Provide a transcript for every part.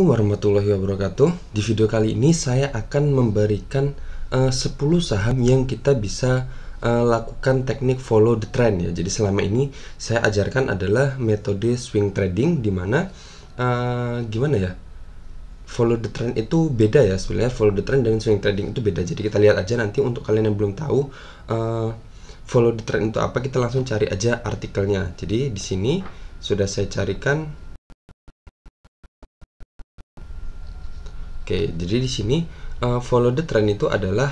Warahmatullahi wabarakatuh. Di video kali ini saya akan memberikan 10 saham yang kita bisa lakukan teknik follow the trend ya. Jadi selama ini saya ajarkan adalah metode swing trading, dimana gimana ya, follow the trend itu beda ya sebenarnya. Follow the trend dan swing trading itu beda. Jadi kita lihat aja nanti, untuk kalian yang belum tahu follow the trend itu apa, kita langsung cari aja artikelnya. Jadi di sini sudah saya carikan. Oke, jadi di sini follow the trend itu adalah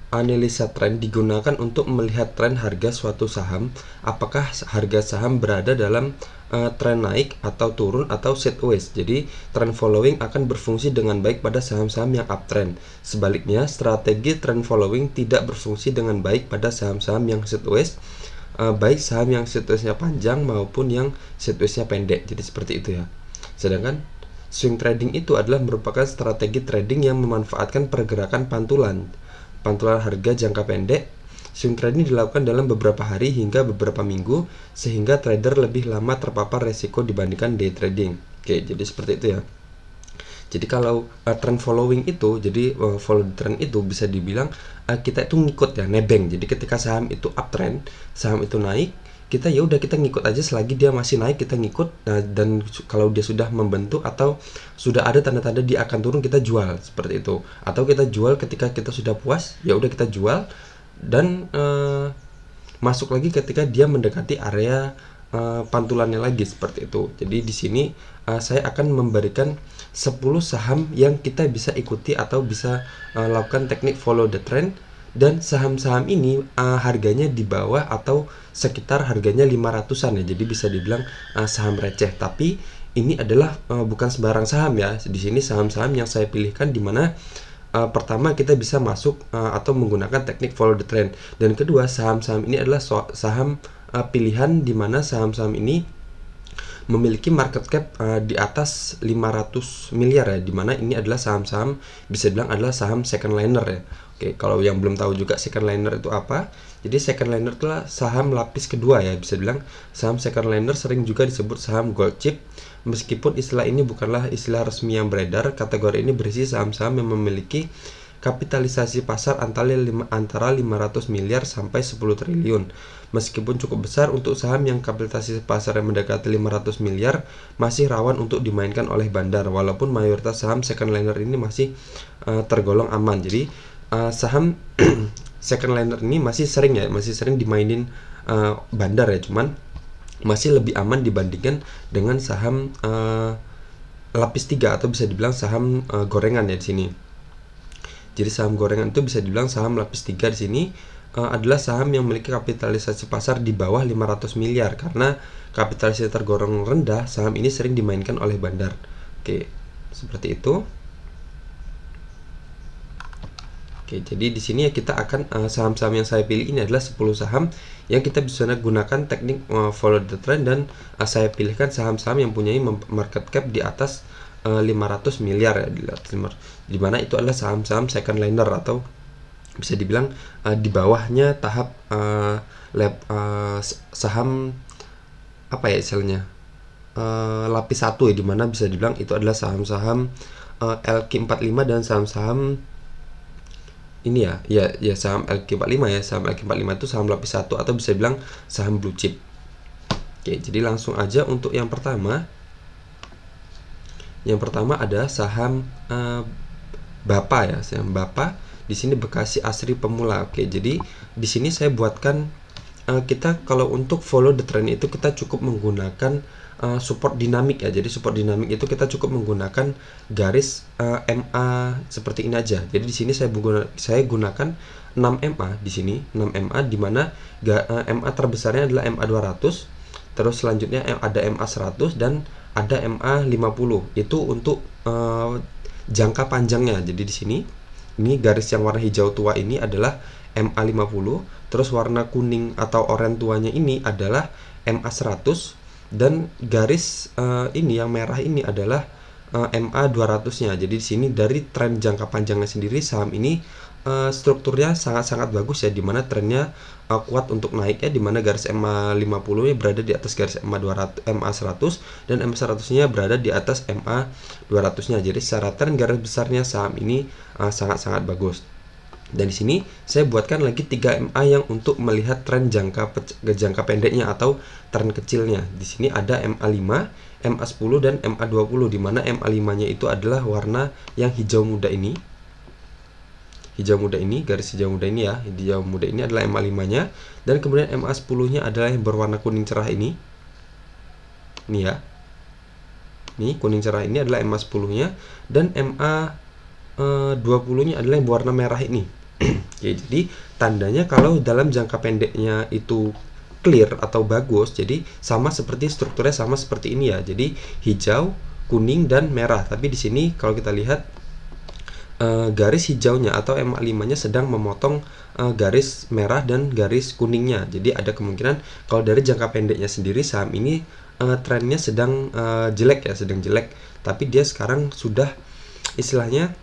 analisa tren, digunakan untuk melihat tren harga suatu saham, apakah harga saham berada dalam tren naik atau turun atau sideways. Jadi trend following akan berfungsi dengan baik pada saham-saham yang uptrend. Sebaliknya, strategi trend following tidak berfungsi dengan baik pada saham-saham yang sideways, baik saham yang sidewaysnya panjang maupun yang sidewaysnya pendek. Jadi seperti itu ya. Sedangkan swing trading itu adalah merupakan strategi trading yang memanfaatkan pergerakan pantulan harga jangka pendek. Swing trading dilakukan dalam beberapa hari hingga beberapa minggu, sehingga trader lebih lama terpapar resiko dibandingkan day trading. Oke, jadi seperti itu ya. Jadi kalau trend following itu, jadi follow the trend itu bisa dibilang kita itu ngikut ya, nebeng. Jadi ketika saham itu uptrend, saham itu naik, kita ya udah, kita ngikut aja selagi dia masih naik, kita ngikut. Nah, dan kalau dia sudah membentuk atau sudah ada tanda-tanda dia akan turun, kita jual seperti itu. Atau kita jual ketika kita sudah puas, ya udah kita jual dan masuk lagi ketika dia mendekati area pantulannya lagi, seperti itu. Jadi di sini saya akan memberikan 10 saham yang kita bisa ikuti atau bisa lakukan teknik follow the trend. Dan saham-saham ini harganya di bawah atau sekitar harganya 500-an ya. Jadi bisa dibilang saham receh. Tapi ini adalah bukan sembarang saham ya. Di sini saham-saham yang saya pilihkan, di mana pertama kita bisa masuk atau menggunakan teknik follow the trend. Dan kedua, saham-saham ini adalah saham pilihan, di mana saham-saham ini memiliki market cap di atas 500 miliar ya, dimana ini adalah saham-saham bisa bilang adalah saham second liner ya. Oke, kalau yang belum tahu juga second liner itu apa, jadi second liner itulah saham lapis kedua ya, bisa bilang saham second liner sering juga disebut saham gold chip. Meskipun istilah ini bukanlah istilah resmi yang beredar, kategori ini berisi saham-saham yang memiliki kapitalisasi pasar antara 500 miliar sampai 10 triliun. Meskipun cukup besar untuk saham yang kapitalisasi pasar yang mendekati 500 miliar, masih rawan untuk dimainkan oleh bandar, walaupun mayoritas saham second liner ini masih tergolong aman. Jadi saham second liner ini masih sering dimainin bandar ya, cuman masih lebih aman dibandingkan dengan saham lapis 3 atau bisa dibilang saham gorengan ya di sini. Jadi saham gorengan itu bisa dibilang saham lapis 3 di sini adalah saham yang memiliki kapitalisasi pasar di bawah 500 miliar. Karena kapitalisasi tergolong rendah, saham ini sering dimainkan oleh bandar. Oke, seperti itu. Oke, jadi di sini ya kita akan saham-saham yang saya pilih ini adalah 10 saham yang kita bisa gunakan teknik follow the trend, dan saya pilihkan saham-saham yang punya market cap di atas 500 miliar ya, di mana itu adalah saham-saham second liner, atau bisa dibilang di bawahnya tahap saham apa ya istilahnya, lapis 1 ya, di mana bisa dibilang itu adalah saham-saham LQ45 dan saham-saham ini ya saham LQ45 ya. Saham LQ45 itu saham lapis 1 atau bisa bilang saham blue chip. Oke, jadi langsung aja untuk yang pertama. Yang pertama ada saham Bapa ya, saham Bapa. Di sini Bekasi Asri Pemula. Oke, jadi di sini saya buatkan kita kalau untuk follow the trend itu kita cukup menggunakan support dinamik ya. Jadi support dinamik itu kita cukup menggunakan garis MA seperti ini aja. Jadi di sini saya gunakan 6 MA di sini, 6 MA, di mana MA terbesarnya adalah MA 200. Terus selanjutnya ada MA 100 dan ada MA 50. Itu untuk jangka panjangnya. Jadi di sini ini garis yang warna hijau tua ini adalah MA 50, terus warna kuning atau oranye tuanya ini adalah MA 100, dan garis ini yang merah ini adalah MA 200-nya. Jadi di sini dari tren jangka panjangnya sendiri, saham ini strukturnya sangat-sangat bagus ya, dimana trennya kuat untuk naik ya, dimana garis MA50 nya berada di atas garis MA100 dan MA100 nya berada di atas MA200 nya. Jadi secara tren garis besarnya saham ini sangat-sangat bagus. Dan di sini saya buatkan lagi 3 MA yang untuk melihat tren jangka pendeknya atau tren kecilnya. Di sini ada MA5, MA10 dan MA20, di mana MA5-nya itu adalah warna yang hijau muda ini. Hijau muda ini, garis hijau muda ini ya. Hijau muda ini adalah MA5-nya, dan kemudian MA10-nya adalah yang berwarna kuning cerah ini. Ini ya. Nih, kuning cerah ini adalah MA10-nya, dan MA20-nya adalah yang berwarna merah ini. Oke, jadi tandanya kalau dalam jangka pendeknya itu clear atau bagus, jadi sama seperti strukturnya sama seperti ini ya. Jadi hijau, kuning dan merah. Tapi di sini kalau kita lihat garis hijaunya atau MA5-nya sedang memotong garis merah dan garis kuningnya. Jadi ada kemungkinan kalau dari jangka pendeknya sendiri saham ini trennya sedang jelek ya, sedang jelek. Tapi dia sekarang sudah istilahnya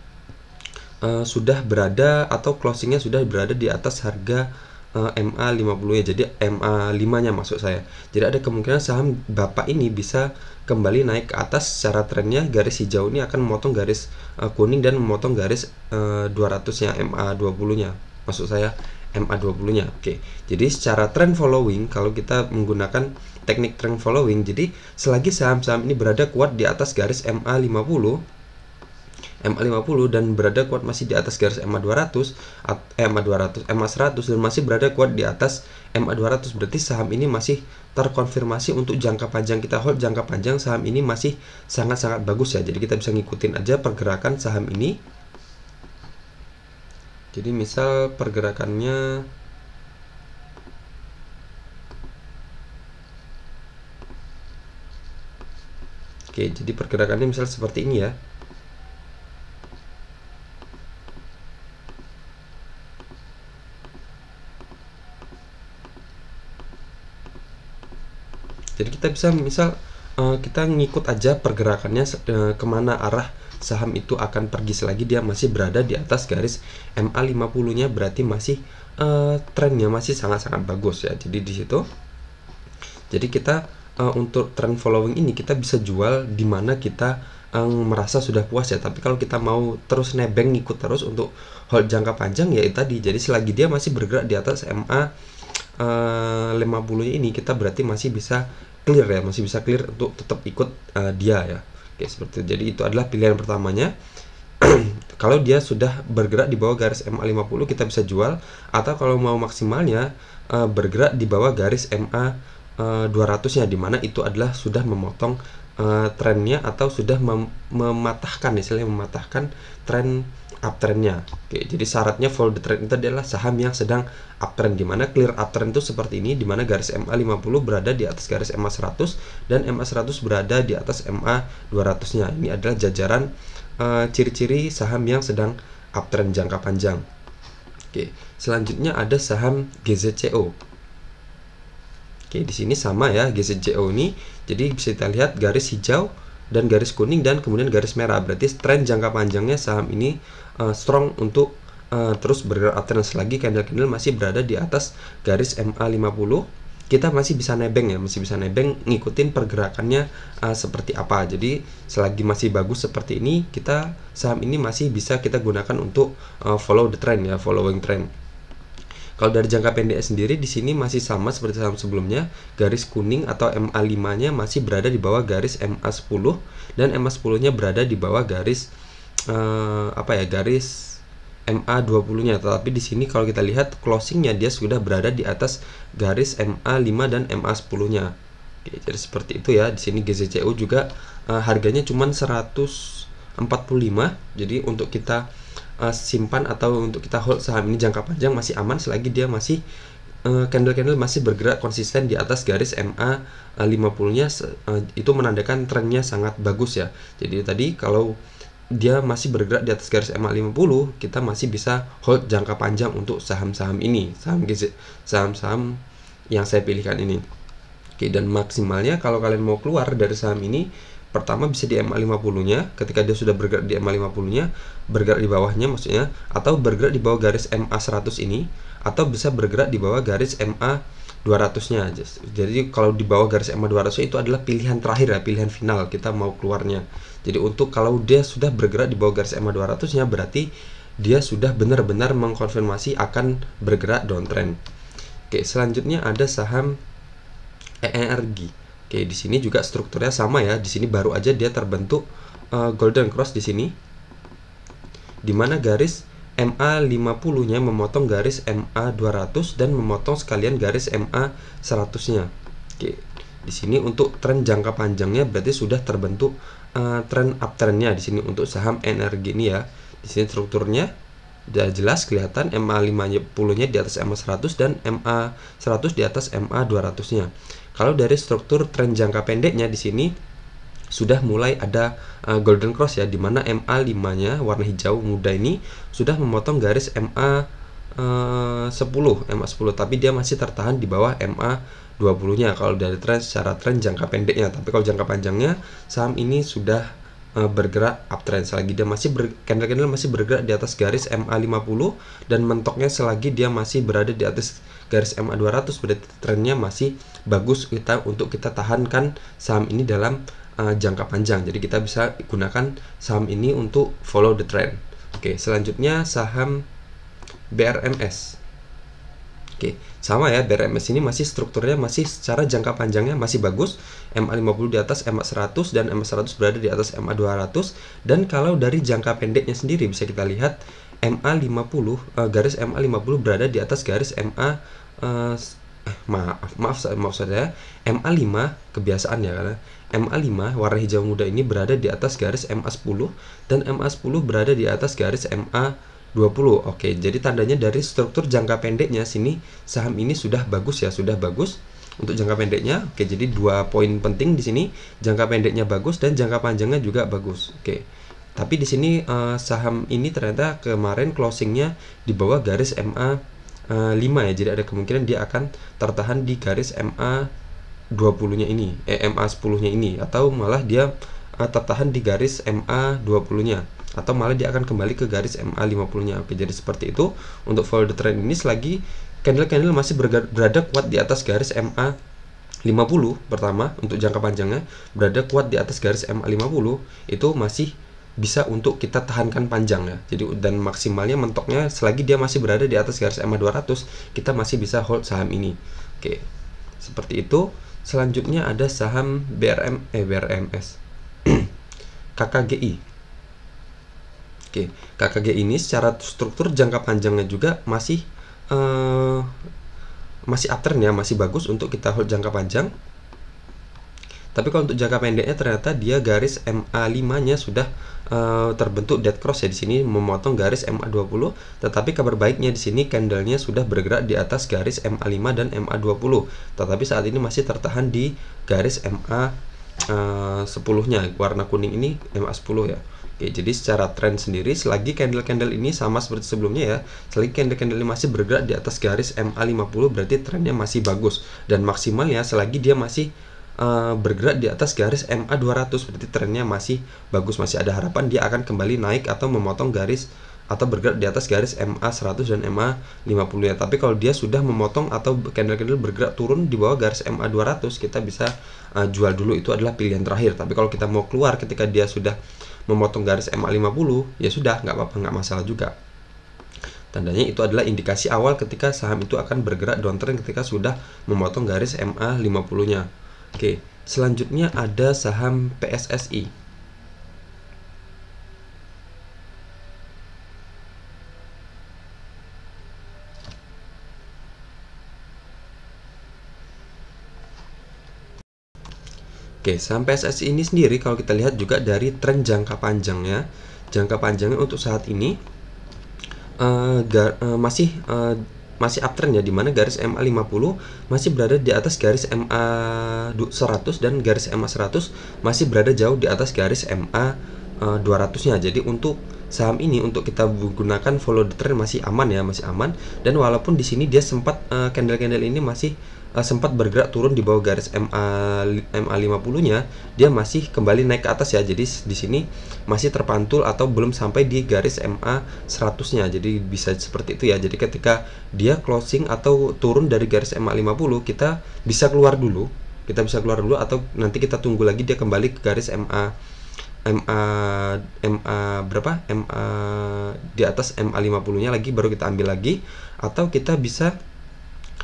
sudah berada atau closingnya sudah berada di atas harga MA50 ya, jadi MA5 nya maksud saya. Jadi ada kemungkinan saham Bapak ini bisa kembali naik ke atas. Secara trennya garis hijau ini akan memotong garis kuning dan memotong garis 200 nya MA20 nya maksud saya, MA20 nya. Oke, jadi secara trend following, kalau kita menggunakan teknik trend following, jadi selagi saham-saham ini berada kuat di atas garis MA50 dan berada kuat masih di atas garis MA100 dan masih berada kuat di atas MA200, berarti saham ini masih terkonfirmasi untuk jangka panjang. Kita hold jangka panjang, saham ini masih sangat-sangat bagus ya. Jadi kita bisa ngikutin aja pergerakan saham ini. Jadi misal pergerakannya jadi pergerakannya misal seperti ini ya. Jadi kita bisa misal kita ngikut aja pergerakannya kemana arah saham itu akan pergi selagi dia masih berada di atas garis MA50 nya, berarti masih trennya masih sangat-sangat bagus ya. Jadi di situ, jadi kita untuk trend following ini kita bisa jual di mana kita merasa sudah puas ya. Tapi kalau kita mau terus nebeng ngikut terus untuk hold jangka panjang ya itu tadi. Jadi selagi dia masih bergerak di atas MA 50 ini, kita berarti masih bisa clear ya, masih bisa clear untuk tetap ikut dia ya. Oke, seperti itu. Jadi itu adalah pilihan pertamanya. Kalau dia sudah bergerak di bawah garis MA50 kita bisa jual, atau kalau mau maksimalnya bergerak di bawah garis MA 200 nya, dimana itu adalah sudah memotong trennya atau sudah mematahkan, istilahnya mematahkan tren uptrendnya. Oke, jadi syaratnya follow the trend itu adalah saham yang sedang uptrend, dimana clear uptrend itu seperti ini, dimana garis MA50 berada di atas garis MA100 dan MA100 berada di atas MA200 nya. Ini adalah jajaran ciri-ciri saham yang sedang uptrend jangka panjang. Oke, selanjutnya ada saham GZCO. Oke, di sini sama ya, GZCO ini. Jadi bisa kita lihat garis hijau dan garis kuning dan kemudian garis merah, berarti tren jangka panjangnya saham ini strong untuk terus bergerak uptrend. Selagi candle-candle masih berada di atas garis MA50, kita masih bisa nebeng ya, masih bisa nebeng ngikutin pergerakannya seperti apa. Jadi selagi masih bagus seperti ini, kita saham ini masih bisa kita gunakan untuk follow the trend ya, following trend. Kalau dari jangka pendek sendiri di sini masih sama seperti saham sebelumnya, garis kuning atau MA5-nya masih berada di bawah garis MA10 dan MA10-nya berada di bawah garis garis MA20-nya. Tetapi di sini kalau kita lihat closingnya dia sudah berada di atas garis MA5 dan MA10-nya. Oke, jadi seperti itu ya. Di sini GZCO juga harganya cuma 145. Jadi untuk kita simpan atau untuk kita hold saham ini jangka panjang masih aman selagi dia masih candle-candle masih bergerak konsisten di atas garis MA50-nya. Itu menandakan trennya sangat bagus ya. Jadi tadi kalau dia masih bergerak di atas garis MA50, kita masih bisa hold jangka panjang untuk saham-saham ini, saham-saham yang saya pilihkan ini. Oke, dan maksimalnya kalau kalian mau keluar dari saham ini Pertama bisa di MA50-nya, ketika dia sudah bergerak di MA50-nya, bergerak di bawahnya maksudnya, atau bergerak di bawah garis MA100 ini, atau bisa bergerak di bawah garis MA200-nya. Jadi kalau di bawah garis MA200 itu adalah pilihan terakhir ya, pilihan final kita mau keluarnya. Jadi untuk kalau dia sudah bergerak di bawah garis MA200-nya, berarti dia sudah benar-benar mengkonfirmasi akan bergerak downtrend. Oke, selanjutnya ada saham ENRGY. Oke, di sini juga strukturnya sama ya. Di sini baru aja dia terbentuk golden cross di sini, dimana garis MA50-nya memotong garis MA200 dan memotong sekalian garis MA100-nya. Oke, di sini untuk tren jangka panjangnya berarti sudah terbentuk tren uptrendnya di sini untuk saham energi ini ya. Di sini strukturnya udah jelas kelihatan, MA50-nya di atas MA100 dan MA100 di atas MA200-nya. Kalau dari struktur tren jangka pendeknya di sini sudah mulai ada golden cross ya, dimana MA5-nya warna hijau muda ini sudah memotong garis MA10, tapi dia masih tertahan di bawah MA20-nya kalau dari tren secara tren jangka pendeknya. Tapi kalau jangka panjangnya saham ini sudah bergerak uptrend selagi dia masih candle-candle masih bergerak di atas garis MA50 dan mentoknya selagi dia masih berada di atas garis MA200, berarti trennya masih bagus untuk kita tahankan saham ini dalam jangka panjang. Jadi kita bisa gunakan saham ini untuk follow the trend. Oke, selanjutnya saham BRMS. Oke, sama ya, BRMS ini masih strukturnya masih secara jangka panjangnya masih bagus. MA50 di atas MA100 dan MA100 berada di atas MA200. Dan kalau dari jangka pendeknya sendiri bisa kita lihat MA50 garis MA50 berada di atas garis maaf saya MA5 kebiasaan ya, karena MA5 warna hijau muda ini berada di atas garis MA10 dan MA10 berada di atas garis MA20. Oke, jadi tandanya dari struktur jangka pendeknya sini saham ini sudah bagus ya, sudah bagus untuk jangka pendeknya. Oke, jadi 2 poin penting di sini, jangka pendeknya bagus dan jangka panjangnya juga bagus. Oke. Tapi di sini saham ini ternyata kemarin closingnya di bawah garis MA5 ya, jadi ada kemungkinan dia akan tertahan di garis MA20-nya ini, MA10-nya ini, atau malah dia tertahan di garis MA20-nya, atau malah dia akan kembali ke garis MA50-nya. Oke, jadi seperti itu untuk follow the trend ini selagi candle-candle masih berada kuat di atas garis MA50 pertama untuk jangka panjangnya, berada kuat di atas garis MA50 itu masih bisa untuk kita tahankan panjang ya. Jadi dan maksimalnya mentoknya selagi dia masih berada di atas garis MA200, kita masih bisa hold saham ini. Oke. Seperti itu. Selanjutnya ada saham BRMS. KKGI. Oke, KKGI ini secara struktur jangka panjangnya juga masih uptrend ya, masih bagus untuk kita hold jangka panjang. Tapi kalau untuk jangka pendeknya ternyata dia garis MA5-nya sudah terbentuk dead cross ya, di sini memotong garis MA20. Tetapi kabar baiknya di sini candlenya sudah bergerak di atas garis MA5 dan MA20. Tetapi saat ini masih tertahan di garis MA10-nya, warna kuning ini MA10 ya. Oke, jadi secara tren sendiri selagi candle-candle ini sama seperti sebelumnya ya, selagi candle-candle ini masih bergerak di atas garis MA50 berarti trennya masih bagus dan maksimal ya, selagi dia masih bergerak di atas garis MA200 berarti trennya masih bagus, masih ada harapan dia akan kembali naik atau memotong garis atau bergerak di atas garis MA100 dan MA50 ya. Tapi kalau dia sudah memotong atau candle-candle bergerak turun di bawah garis MA200, kita bisa jual dulu, itu adalah pilihan terakhir. Tapi kalau kita mau keluar ketika dia sudah memotong garis MA50, ya sudah, nggak apa-apa, nggak masalah juga. Tandanya itu adalah indikasi awal ketika saham itu akan bergerak downtrend ketika sudah memotong garis MA50-nya. Oke, selanjutnya ada saham PSSI. Oke, saham PSSI ini sendiri kalau kita lihat juga dari tren jangka panjangnya untuk saat ini masih uptrend ya, dimana garis MA50 masih berada di atas garis MA100 dan garis MA100 masih berada jauh di atas garis MA200-nya. Jadi untuk saham ini untuk kita gunakan follow the trend masih aman ya, masih aman. Dan walaupun di sini dia sempat candle-candle ini masih sempat bergerak turun di bawah garis MA50-nya, dia masih kembali naik ke atas ya. Jadi di sini masih terpantul atau belum sampai di garis MA100-nya. Jadi bisa seperti itu ya. Jadi ketika dia closing atau turun dari garis MA50, kita bisa keluar dulu. Atau nanti kita tunggu lagi dia kembali ke garis MA berapa? MA di atas MA50-nya lagi, baru kita ambil lagi. Atau kita bisa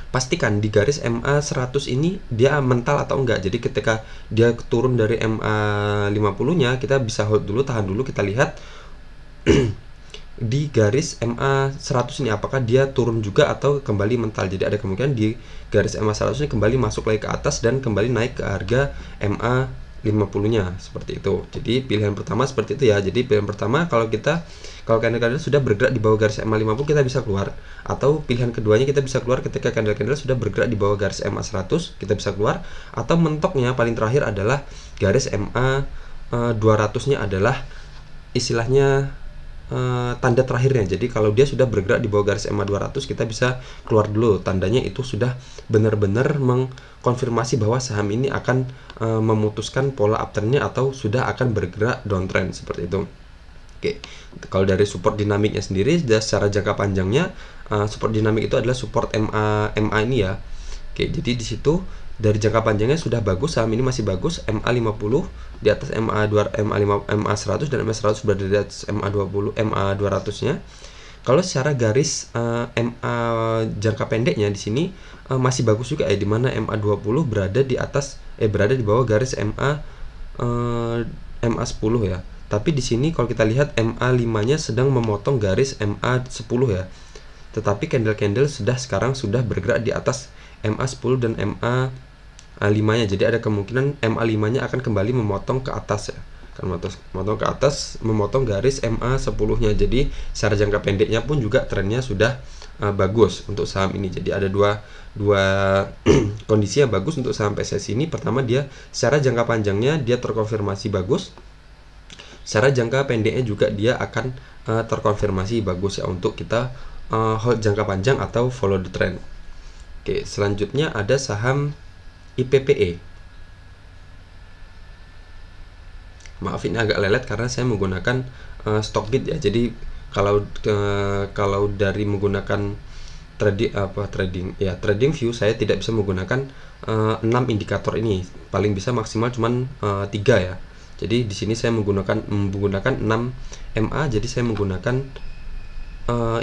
pastikan di garis MA100 ini dia mental atau enggak. Jadi ketika dia turun dari MA50-nya, kita bisa hold dulu, tahan dulu, kita lihat di garis MA100 ini apakah dia turun juga atau kembali mental. Jadi ada kemungkinan di garis MA100 ini kembali masuk lagi ke atas dan kembali naik ke harga MA50-nya, seperti itu. Jadi pilihan pertama seperti itu ya. Jadi pilihan pertama, kalau candle-candle sudah bergerak di bawah garis MA50, kita bisa keluar. Atau pilihan keduanya, kita bisa keluar ketika candle-candle sudah bergerak di bawah garis MA100, kita bisa keluar. Atau mentoknya paling terakhir adalah garis MA200-nya adalah istilahnya tanda terakhirnya. Jadi kalau dia sudah bergerak di bawah garis MA200, kita bisa keluar dulu. Tandanya itu sudah benar-benar mengkonfirmasi bahwa saham ini akan memutuskan pola uptrendnya atau sudah akan bergerak downtrend, seperti itu. Oke, kalau dari support dinamiknya sendiri, secara jangka panjangnya, support dinamik itu adalah support MA ini ya. Oke, jadi di situ dari jangka panjangnya sudah bagus, saham ini masih bagus. MA50 di atas MA100 dan MA100 berada di atas MA200-nya. Kalau secara garis MA jangka pendeknya di sini masih bagus juga ya, di mana MA20 berada di bawah garis MA10 ya. Tapi di sini kalau kita lihat MA5-nya sedang memotong garis MA10 ya. Tetapi candle-candle sekarang sudah bergerak di atas MA10 dan MA5-nya. Jadi ada kemungkinan MA5-nya akan kembali memotong ke atas ya. Memotong garis MA10-nya. Jadi secara jangka pendeknya pun juga trennya sudah bagus untuk saham ini. Jadi ada dua kondisi yang bagus untuk saham PSSI ini. Pertama, dia secara jangka panjangnya dia terkonfirmasi bagus. Secara jangka pendeknya juga dia akan terkonfirmasi bagus ya untuk kita hold jangka panjang atau follow the trend. Oke, selanjutnya ada saham IPPE. Maaf, ini agak lelet karena saya menggunakan Stockbit ya. Jadi kalau dari menggunakan trading view, saya tidak bisa menggunakan 6 indikator ini. Paling bisa maksimal cuman 3 ya. Jadi di sini saya menggunakan 6 MA, jadi saya menggunakan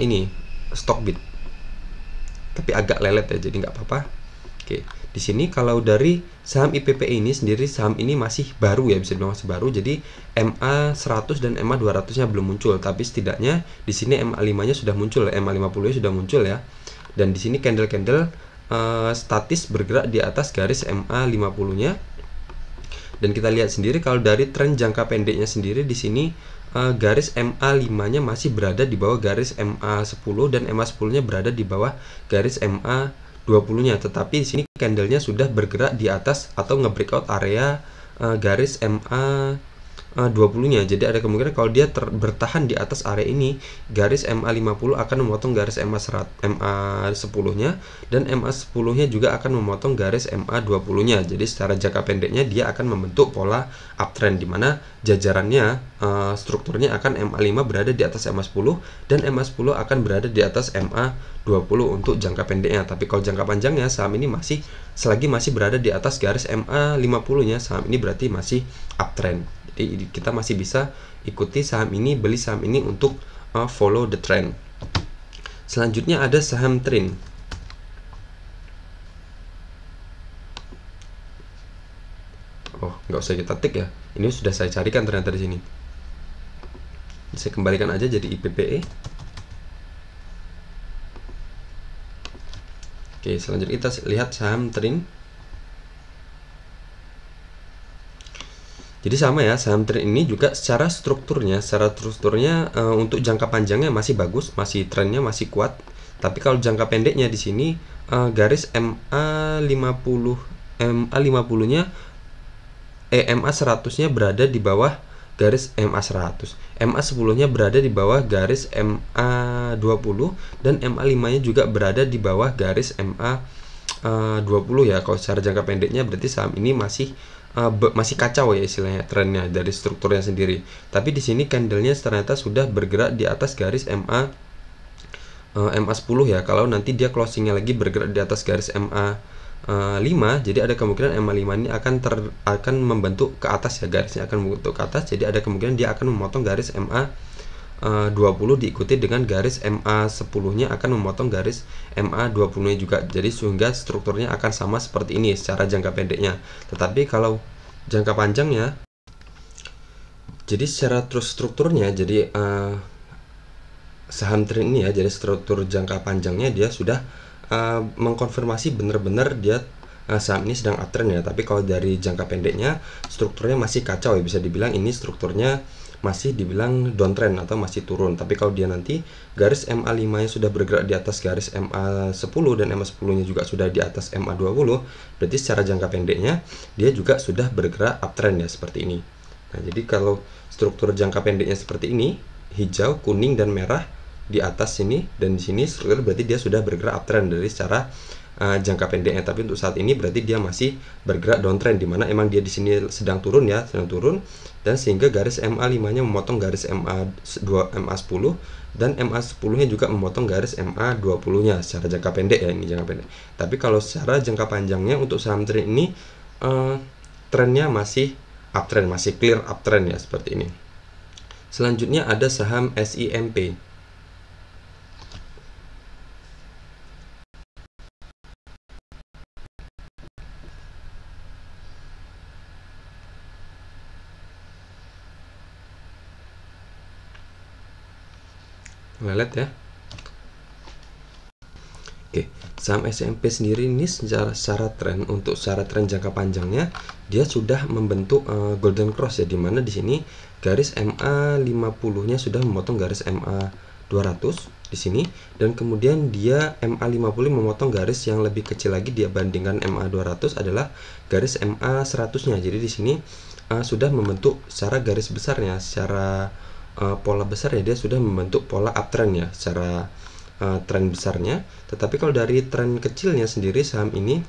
ini Stockbit. Tapi agak lelet ya, jadi nggak apa-apa. Oke, di sini kalau dari saham IPPE ini sendiri, saham ini masih baru ya, bisa dibilang masih baru. Jadi MA100 dan MA200-nya belum muncul, tapi setidaknya di sini MA5-nya sudah muncul, MA50-nya sudah muncul ya. Dan di sini candle-candle statis bergerak di atas garis MA50-nya. Dan kita lihat sendiri kalau dari tren jangka pendeknya sendiri, di sini garis MA5-nya masih berada di bawah garis MA10 dan MA10-nya berada di bawah garis MA20-nya. Tetapi di sini candlenya sudah bergerak di atas atau nge-breakout area garis MA20-nya. Jadi ada kemungkinan kalau dia bertahan di atas area ini, garis MA50 akan memotong garis MA10-nya dan MA10-nya juga akan memotong garis MA20-nya. Jadi secara jangka pendeknya dia akan membentuk pola uptrend, di mana jajarannya strukturnya akan MA5 berada di atas MA10 dan MA10 akan berada di atas MA20 untuk jangka pendeknya. Tapi kalau jangka panjangnya, saham ini selagi masih berada di atas garis MA50-nya, saham ini berarti masih uptrend. Jadi kita masih bisa ikuti saham ini, beli saham ini untuk follow the trend. Selanjutnya ada saham Trin. Oh, nggak usah kita tik ya. Ini sudah saya carikan ternyata di sini. Saya kembalikan aja jadi IPPE. Oke, selanjutnya kita lihat saham Trin. Jadi sama ya, saham Trin ini juga secara strukturnya untuk jangka panjangnya masih bagus, masih trennya masih kuat. Tapi kalau jangka pendeknya di sini garis MA50-nya MA100-nya berada di bawah garis MA100. MA10-nya berada di bawah garis MA20 dan MA5-nya juga berada di bawah garis MA20 ya. Kalau secara jangka pendeknya berarti saham ini masih kacau ya istilahnya trennya dari strukturnya sendiri. Tapi di sini candlenya ternyata sudah bergerak di atas garis MA10 ya. Kalau nanti dia closingnya lagi bergerak di atas garis MA5, jadi ada kemungkinan MA5 ini akan membentuk ke atas ya, garisnya akan membentuk ke atas. Jadi ada kemungkinan dia akan memotong garis MA20 diikuti dengan garis MA10-nya akan memotong garis MA20-nya juga. Jadi sehingga strukturnya akan sama seperti ini secara jangka pendeknya. Tetapi kalau jangka panjangnya, jadi secara terus strukturnya, jadi saham tren ini ya, jadi struktur jangka panjangnya dia sudah mengkonfirmasi benar-benar dia saham ini sedang uptrend ya. Tapi kalau dari jangka pendeknya strukturnya masih kacau ya, bisa dibilang ini strukturnya masih dibilang downtrend atau masih turun. Tapi kalau dia nanti garis MA5 nya sudah bergerak di atas garis MA10 dan MA10 nya juga sudah di atas MA20, berarti secara jangka pendeknya dia juga sudah bergerak uptrend ya, seperti ini. Nah, jadi kalau struktur jangka pendeknya seperti ini, hijau, kuning, dan merah di atas sini, dan di sini struktur berarti dia sudah bergerak uptrend dari secara jangka pendeknya. Tapi untuk saat ini berarti dia masih bergerak downtrend, dimana emang dia di sini sedang turun ya, sedang turun, dan sehingga garis MA5-nya memotong garis MA10 dan MA10-nya juga memotong garis MA20-nya secara jangka pendek ya, ini jangka pendek. Tapi kalau secara jangka panjangnya untuk saham tren ini trennya masih uptrend, masih clear uptrend ya, seperti ini. Selanjutnya ada saham SIMP. Lelet ya. Oke, saham SIMP sendiri ini secara tren, untuk secara tren jangka panjangnya dia sudah membentuk golden cross ya, dimana di sini garis MA50-nya sudah memotong garis MA200 di sini, dan kemudian dia MA50 memotong garis yang lebih kecil lagi dia bandingkan MA200 adalah garis MA100-nya. Jadi di sini sudah membentuk secara garis besarnya, secara pola besar ya, dia sudah membentuk pola uptrend ya secara tren besarnya. Tetapi kalau dari tren kecilnya sendiri saham ini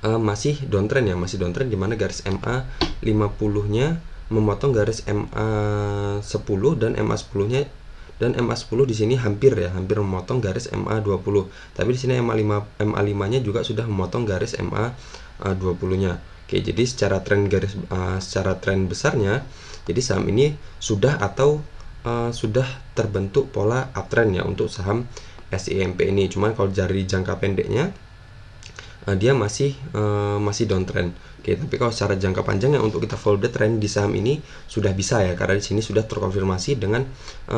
masih downtrend ya, masih downtrend, dimana garis MA50-nya memotong garis MA10 dan MA10-nya dan MA10 di sini hampir memotong garis MA20. Tapi di sini MA5-nya juga sudah memotong garis MA20-nya. Oke, jadi secara tren besarnya, jadi saham ini sudah terbentuk pola uptrend ya untuk saham SIMP ini. Cuman kalau dari jangka pendeknya dia masih downtrend. Oke, tapi kalau secara jangka panjangnya untuk kita follow the trend di saham ini sudah bisa ya, karena di sini sudah terkonfirmasi dengan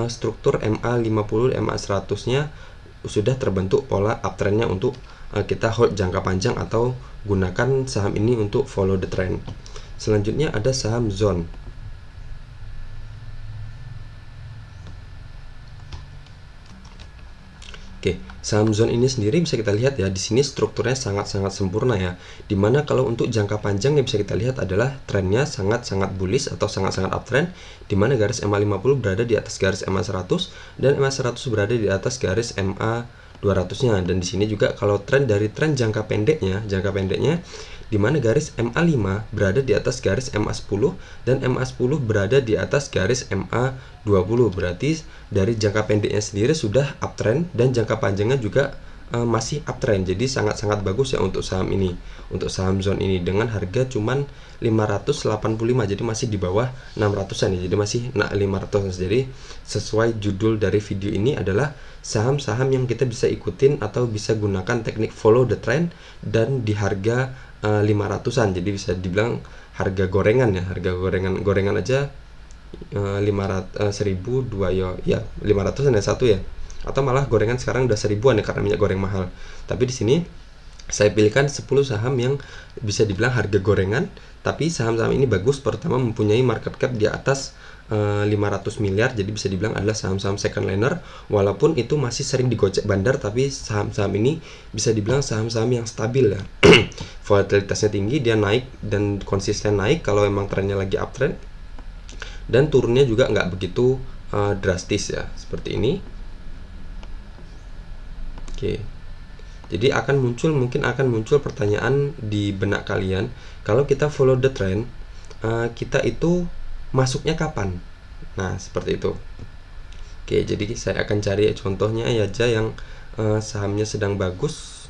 struktur MA50, MA100-nya sudah terbentuk pola uptrendnya untuk kita hold jangka panjang atau gunakan saham ini untuk follow the trend. Selanjutnya ada saham Zone. Oke, saham Zone ini sendiri bisa kita lihat ya, di sini strukturnya sangat-sangat sempurna ya. Dimana kalau untuk jangka panjang yang bisa kita lihat adalah trennya sangat-sangat bullish atau sangat-sangat uptrend, dimana garis MA50 berada di atas garis MA100 dan MA100 berada di atas garis MA200-nya. Dan di sini juga kalau tren dari tren jangka pendeknya dimana garis MA5 berada di atas garis MA10 dan MA10 berada di atas garis MA20. Berarti dari jangka pendeknya sendiri sudah uptrend dan jangka panjangnya juga masih uptrend. Jadi sangat-sangat bagus ya untuk saham ini, untuk saham Zone ini, dengan harga cuman 585, jadi masih di bawah 600-an ya, jadi masih 500-an. Jadi sesuai judul dari video ini adalah saham-saham yang kita bisa ikutin atau bisa gunakan teknik follow the trend dan di harga 500-an. Jadi bisa dibilang harga gorengan ya, harga gorengan aja 1000 dua ya 500-an ya satu ya, atau malah gorengan sekarang udah 1000-an ya karena minyak goreng mahal. Tapi di sini saya pilihkan 10 saham yang bisa dibilang harga gorengan, tapi saham-saham ini bagus. Pertama, mempunyai market cap di atas 500 miliar, jadi bisa dibilang adalah saham-saham second liner. Walaupun itu masih sering digocek bandar, tapi saham-saham ini bisa dibilang saham-saham yang stabil ya. Volatilitasnya tinggi, dia naik dan konsisten naik kalau emang trennya lagi uptrend. dan turunnya juga nggak begitu drastis ya, seperti ini. Oke, jadi mungkin akan muncul pertanyaan di benak kalian, kalau kita follow the trend, kita itu masuknya kapan? Nah, seperti itu. Oke, jadi saya akan cari contohnya aja yang sahamnya sedang bagus.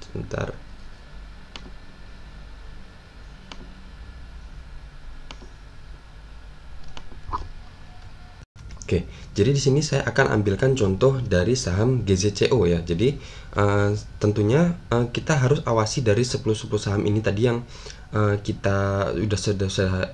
Sebentar. Oke, jadi di sini saya akan ambilkan contoh dari saham GZCO ya. Jadi tentunya kita harus awasi dari 10 saham ini tadi yang kita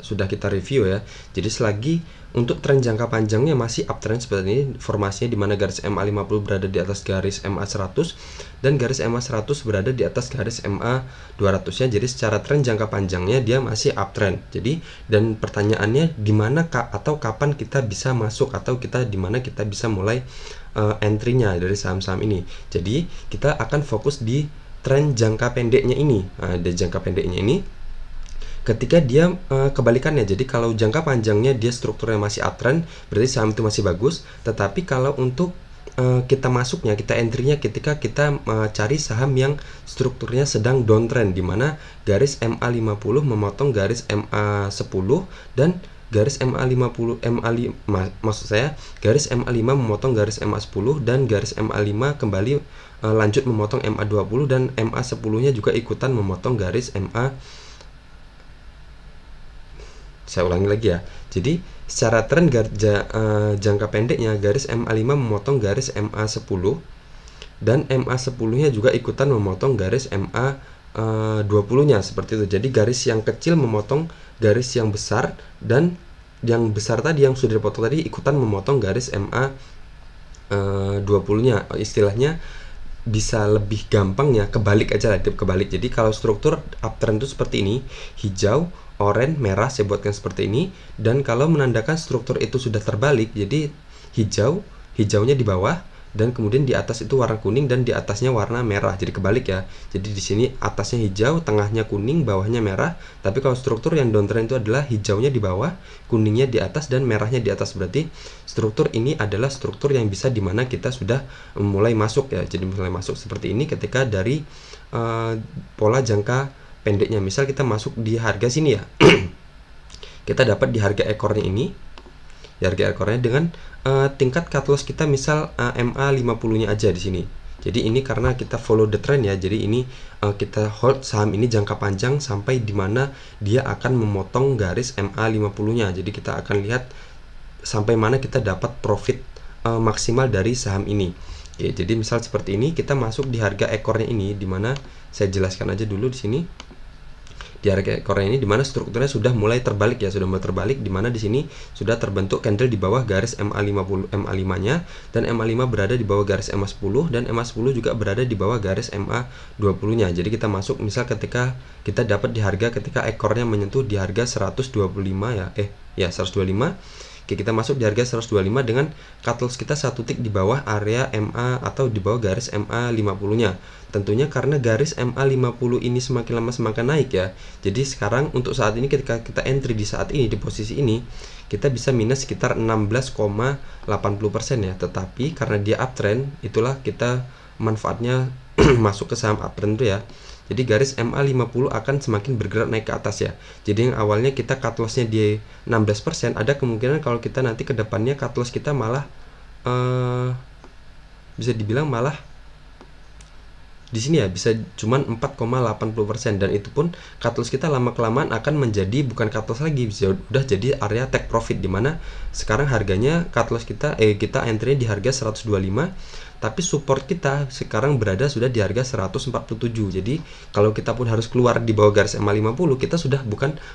sudah kita review ya. Jadi selagi untuk tren jangka panjangnya masih uptrend seperti ini, formasinya di mana garis MA50 berada di atas garis MA100 dan garis MA100 berada di atas garis MA200 ya. Jadi secara tren jangka panjangnya dia masih uptrend. Jadi dan pertanyaannya di mana atau kapan kita bisa masuk atau di mana kita bisa mulai entry-nya dari saham-saham ini. Jadi kita akan fokus di tren jangka pendeknya ini. Nah, di jangka pendeknya ini ketika dia kebalikannya, jadi kalau jangka panjangnya dia strukturnya masih uptrend, berarti saham itu masih bagus. Tetapi kalau untuk kita masuknya, kita entry-nya ketika kita cari saham yang strukturnya sedang downtrend, di mana garis MA50 memotong garis MA10 dan garis MA50 maksud saya garis MA5 memotong garis MA10 dan garis MA5 kembali lanjut memotong MA20 dan MA10-nya juga ikutan memotong garis saya ulangi lagi ya. Jadi secara tren jangka pendeknya garis MA5 memotong garis MA10 dan MA10-nya juga ikutan memotong garis MA20-nya seperti itu. Jadi garis yang kecil memotong garis yang besar dan yang besar tadi yang sudah dipotong tadi ikutan memotong garis MA20-nya. Istilahnya bisa lebih gampang ya, kebalik aja lah, kebalik. Jadi kalau struktur uptrend itu seperti ini, hijau, oranye, merah, saya buatkan seperti ini. Dan kalau menandakan struktur itu sudah terbalik, jadi hijaunya di bawah dan kemudian di atas itu warna kuning dan di atasnya warna merah. Jadi kebalik ya. Jadi di sini atasnya hijau, tengahnya kuning, bawahnya merah. Tapi kalau struktur yang downtrend itu adalah hijaunya di bawah, kuningnya di atas dan merahnya di atas. Berarti struktur ini adalah struktur yang bisa dimana kita sudah mulai masuk ya. Jadi mulai masuk seperti ini ketika dari pola jangka pendeknya. Misal kita masuk di harga sini ya. Kita dapat di harga ekornya ini. Di harga ekornya dengan tingkat cut loss kita misal MA50-nya aja di sini. Jadi ini karena kita follow the trend ya. Jadi ini kita hold saham ini jangka panjang sampai di mana dia akan memotong garis MA50-nya. Jadi kita akan lihat sampai mana kita dapat profit maksimal dari saham ini. Oke, jadi misal seperti ini kita masuk di harga ekornya ini, di mana saya jelaskan aja dulu di sini. Di harga ekornya ini dimana strukturnya sudah mulai terbalik ya, sudah mulai terbalik, dimana di sini sudah terbentuk candle di bawah garis MA5-nya dan MA5 berada di bawah garis MA10 dan MA10 juga berada di bawah garis MA20-nya. Jadi kita masuk misal ketika kita dapat di harga ketika ekornya menyentuh di harga 125 ya, 125. Oke, kita masuk di harga 125 dengan cut loss kita satu tick di bawah area MA atau di bawah garis MA50-nya. Tentunya karena garis MA50 ini semakin lama semakin naik ya. Jadi sekarang untuk saat ini ketika kita entry di saat ini di posisi ini, kita bisa minus sekitar 16,80% ya. Tetapi karena dia uptrend, itulah kita manfaatnya masuk ke saham uptrend itu ya. Jadi garis MA50 akan semakin bergerak naik ke atas ya. Jadi yang awalnya kita cut loss-nya di 16%, ada kemungkinan kalau kita nanti ke depannya cut loss kita malah bisa dibilang malah di sini ya bisa cuman 4,80%, dan itu pun cut loss kita lama kelamaan akan menjadi bukan cut loss lagi, bisa udah jadi area take profit, dimana sekarang harganya cut loss kita kita entry di harga 125, tapi support kita sekarang berada sudah di harga 147. Jadi kalau kita pun harus keluar di bawah garis MA50, kita sudah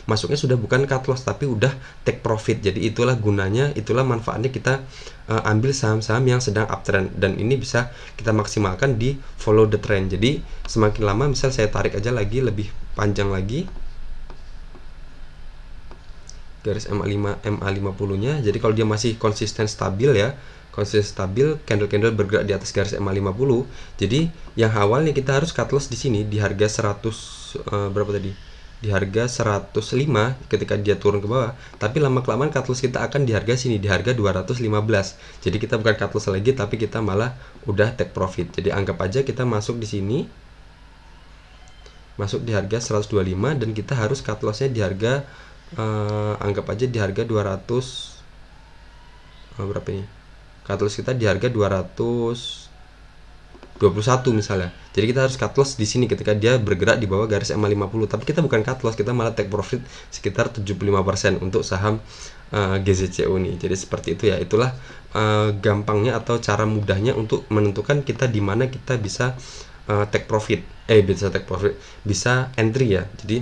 masuknya sudah bukan cut loss tapi udah take profit. Jadi itulah gunanya, itulah manfaatnya kita ambil saham-saham yang sedang uptrend, dan ini bisa kita maksimalkan di follow the trend. Jadi semakin lama, misal saya tarik aja lagi lebih panjang lagi garis MA50-nya. Jadi kalau dia masih konsisten stabil ya, candle-candle bergerak di atas garis MA50. Jadi yang awalnya kita harus cut loss di sini di harga 100 berapa tadi? di harga 105 ketika dia turun ke bawah, tapi lama-kelamaan cut loss kita akan di harga sini, di harga 215. Jadi kita bukan cut loss lagi, tapi kita malah udah take profit. Jadi anggap aja kita masuk di sini, masuk di harga 125, dan kita harus cut lossnya di harga anggap aja di harga 200 berapa ini? Cut loss kita di harga 221 misalnya. Jadi kita harus cut loss di sini ketika dia bergerak di bawah garis EMA 50. Tapi kita bukan cut loss, kita malah take profit sekitar 75% untuk saham GZCU nih. Jadi seperti itu ya. Itulah gampangnya atau cara mudahnya untuk menentukan kita di mana kita bisa take profit. Bisa entry ya. Jadi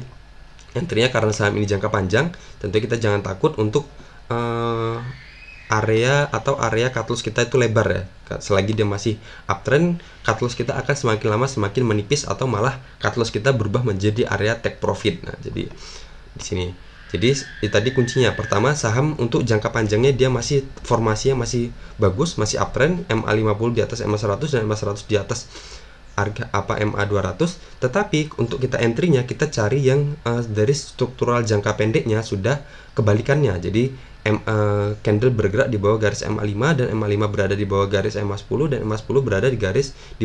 entry-nya karena saham ini jangka panjang, tentunya kita jangan takut untuk area cut loss kita itu lebar ya. Selagi dia masih uptrend, cut loss kita akan semakin lama semakin menipis, atau malah cut loss kita berubah menjadi area take profit. Nah, jadi di sini. Jadi tadi kuncinya, pertama saham untuk jangka panjangnya dia masih formasinya masih bagus, masih uptrend, MA50 di atas MA100 dan MA100 di atas harga MA200. Tetapi untuk kita entry-nya kita cari yang dari struktural jangka pendeknya sudah kebalikannya. Jadi candle bergerak di bawah garis MA5 dan MA5 berada di bawah garis MA10 dan MA10 berada di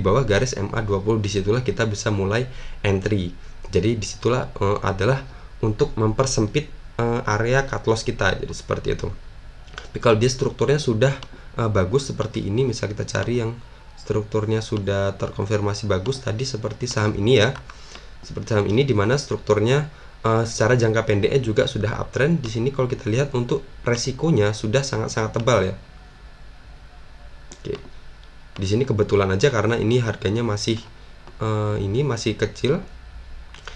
bawah garis MA20. Disitulah kita bisa mulai entry. Jadi disitulah adalah untuk mempersempit area cut loss kita. Jadi seperti itu. Tapi kalau dia strukturnya sudah bagus seperti ini, misal kita cari yang strukturnya sudah terkonfirmasi bagus tadi seperti saham ini ya. Seperti saham ini dimana strukturnya secara jangka pendeknya juga sudah uptrend. Di sini kalau kita lihat untuk resikonya sudah sangat-sangat tebal ya. Oke. Di sini kebetulan aja karena ini harganya masih kecil.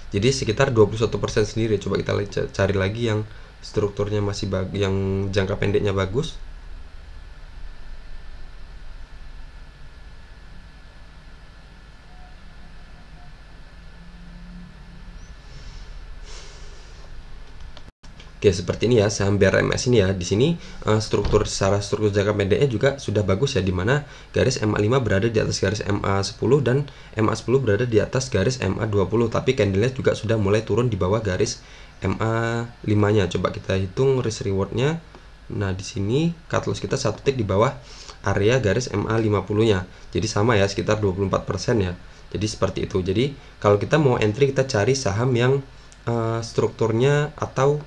Jadi sekitar 21% sendiri. Coba kita cari lagi yang strukturnya masih yang jangka pendeknya bagus. Oke, seperti ini ya saham BRMS ini ya. Di sini secara struktur jangka pendeknya juga sudah bagus ya, dimana garis MA5 berada di atas garis MA10 dan MA10 berada di atas garis MA20. Tapi candlenya juga sudah mulai turun di bawah garis MA5-nya. Coba kita hitung risk rewardnya. Nah, di sini cut loss kita 1 tick di bawah area garis MA50-nya. Jadi sama ya, sekitar 24% ya. Jadi seperti itu. Jadi kalau kita mau entry, kita cari saham yang strukturnya atau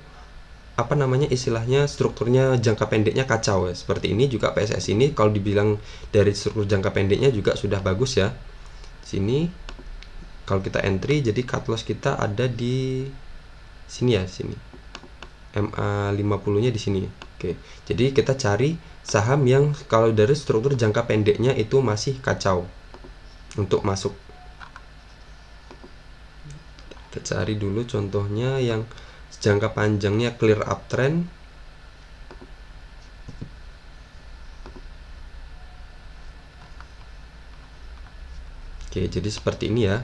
istilahnya strukturnya jangka pendeknya kacau ya. Seperti ini juga PSS ini kalau dibilang dari struktur jangka pendeknya juga sudah bagus ya. Sini kalau kita entry, jadi cut loss kita ada di sini ya, sini. MA50-nya di sini. Oke. Jadi kita cari saham yang kalau dari struktur jangka pendeknya itu masih kacau untuk masuk. Kita cari dulu contohnya yang jangka panjangnya clear uptrend. Oke, jadi seperti ini ya.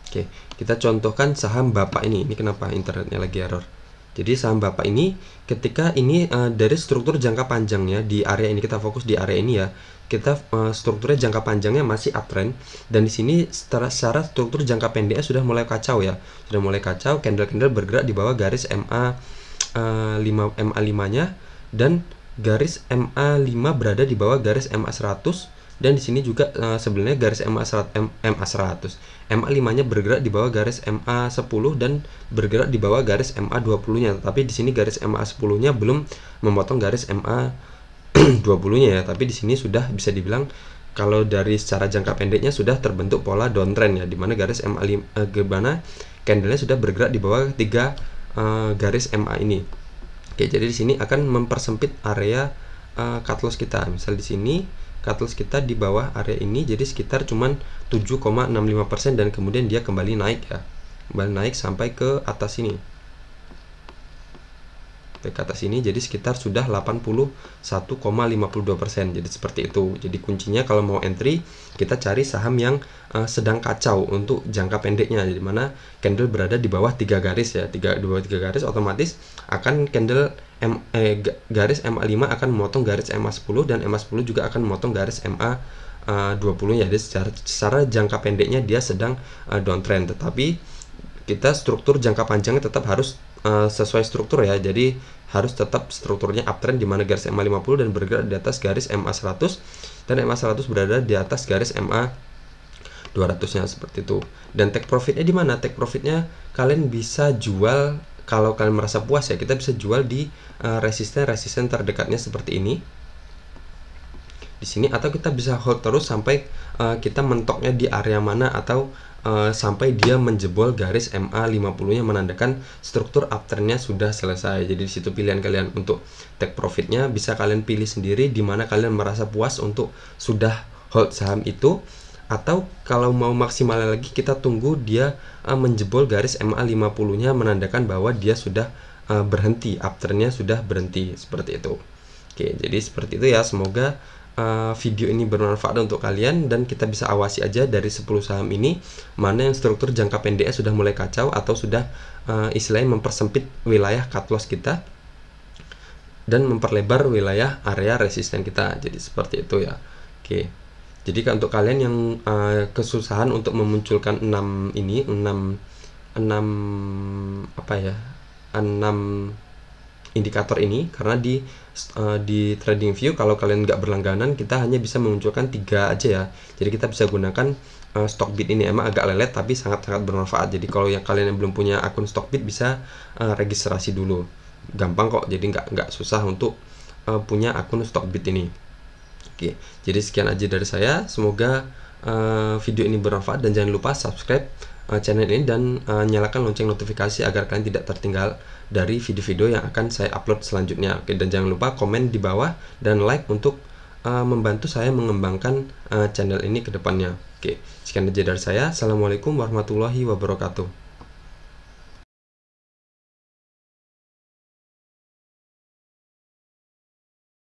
Oke, kita contohkan saham Bapak ini. Ini kenapa internetnya lagi error? Jadi saham Bapak ini ketika ini dari struktur jangka panjangnya di area ini, kita fokus di area ini ya. Kita strukturnya jangka panjangnya masih uptrend, dan di sini secara struktur jangka pendeknya sudah mulai kacau ya. Sudah mulai kacau, candle-candle bergerak di bawah garis MA5-nya dan garis MA5 berada di bawah garis MA100, dan di sini juga sebenarnya garis MA5-nya bergerak di bawah garis MA10 dan bergerak di bawah garis MA20-nya. Tapi di sini garis MA10-nya belum memotong garis MA20-nya ya. Tapi di sini sudah bisa dibilang kalau dari secara jangka pendeknya sudah terbentuk pola downtrend ya, dimana garis MA5 gimana candlenya sudah bergerak di bawah 3 garis MA ini. Oke, jadi di sini akan mempersempit area cut loss kita. Misal di sini cut loss kita di bawah area ini, jadi sekitar cuman 7,65%, dan kemudian dia kembali naik ya, kembali naik sampai ke atas ini, ke atas ini, jadi sekitar sudah 81,52%. jadi seperti itu. Jadi kuncinya kalau mau entry, kita cari saham yang sedang kacau untuk jangka pendeknya, di mana candle berada di bawah 3 garis ya, di bawah 3 garis otomatis akan candle garis MA5 akan memotong garis MA10, dan MA10 juga akan memotong garis MA 20 ya. Jadi secara jangka pendeknya dia sedang downtrend, tetapi kita struktur jangka panjangnya tetap harus sesuai struktur ya. Jadi harus tetap strukturnya uptrend, di mana garis MA 50 dan bergerak di atas garis MA 100 dan MA 100 berada di atas garis MA 200-nya seperti itu. Dan take profitnya di mana? Take profitnya kalian bisa jual kalau kalian merasa puas ya. Kita bisa jual di resisten terdekatnya seperti ini di sini, atau kita bisa hold terus sampai kita mentoknya di area mana, atau sampai dia menjebol garis MA 50-nya, menandakan struktur uptrendnya sudah selesai. Jadi di situ pilihan kalian untuk take profitnya, bisa kalian pilih sendiri di mana kalian merasa puas untuk sudah hold saham itu, atau kalau mau maksimal lagi kita tunggu dia menjebol garis MA 50-nya, menandakan bahwa dia sudah berhenti, uptrendnya sudah berhenti seperti itu. Oke, jadi seperti itu ya. Semoga video ini bermanfaat untuk kalian, dan kita bisa awasi aja dari 10 saham ini mana yang struktur jangka pendeknya sudah mulai kacau atau sudah istilahnya mempersempit wilayah cut loss kita dan memperlebar wilayah area resisten kita. Jadi seperti itu ya. Oke. Jadi untuk kalian yang kesusahan untuk memunculkan 6 indikator ini, karena di TradingView kalau kalian nggak berlangganan kita hanya bisa memunculkan 3 aja ya. Jadi kita bisa gunakan Stockbit ini. Emang agak lelet tapi sangat-sangat bermanfaat. Jadi kalau yang kalian yang belum punya akun Stockbit bisa registrasi dulu, gampang kok. Jadi nggak susah untuk punya akun Stockbit ini. Oke, jadi sekian aja dari saya. Semoga video ini bermanfaat, dan jangan lupa subscribe channel ini dan nyalakan lonceng notifikasi agar kalian tidak tertinggal dari video-video yang akan saya upload selanjutnya. Oke, dan jangan lupa komen di bawah dan like untuk membantu saya mengembangkan channel ini ke depannya. Oke, sekian aja dari saya. Assalamualaikum warahmatullahi wabarakatuh.